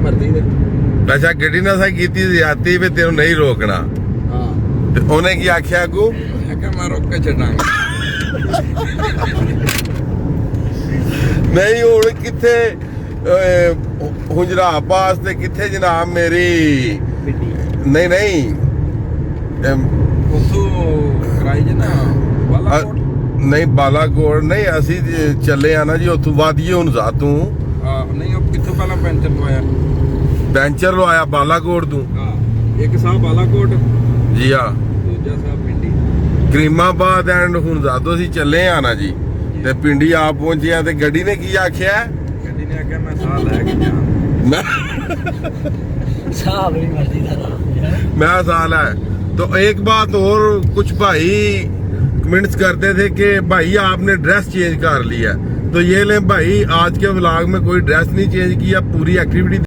मर्जी दे। अच्छा गड्डी ना सा कीती ज्यादती भी तेन नहीं रोकना। हाँ उन्हें की आख्या अगू मैं रोक के छड़ांगा। नहीं हूँ किथे हुंजरा पास ते किथे जनाब मेरी नहीं नहीं उतो कराई जे ना बालाकोट नहीं बालाकोट नहीं असी चले आना जी उतों वादिए हुन जा तू नहीं ਉਹ ਕਿੱਥੋਂ ਪਹਿਲਾਂ ਪੈਂਚਰ ਲਵਾਇਆ ਪੈਂਚਰ ਲਵਾਇਆ ਬਾਲਾਕੋਟ ਤੂੰ ਹਾਂ ਇੱਕ ਸਾਹ ਬਾਲਾਕੋਟ ਜੀ ਹਾਂ ਦੂਜਾ ਸਾਹ ਪਿੰਡੀ ਕਰੀਮਾਬਾਦ ਐਂਡ ਹੁਣ ਜ਼ਾਦੋ ਅਸੀਂ ਚੱਲੇ ਆ ਨਾ ਜੀ ਤੇ ਪਿੰਡੀ ਆ ਪਹੁੰਚੇ ਆ ਤੇ ਗੱਡੀ ਨੇ ਕੀ ਆਖਿਆ ਗੱਡੀ ਨੇ ਆਖਿਆ ਮੈਂ ਸਾਹ ਲੈ ਕੇ ਜਾ ਮੈਂ साहब अपनी मर्जी का था। मैं साल है तो एक बात और कुछ भाई कमेंट्स करते थे कि भाई आपने ड्रेस चेंज कर लिया तो ये ले भाई आज के व्लॉग में कोई ड्रेस नहीं चेंज किया पूरी एक्टिविटी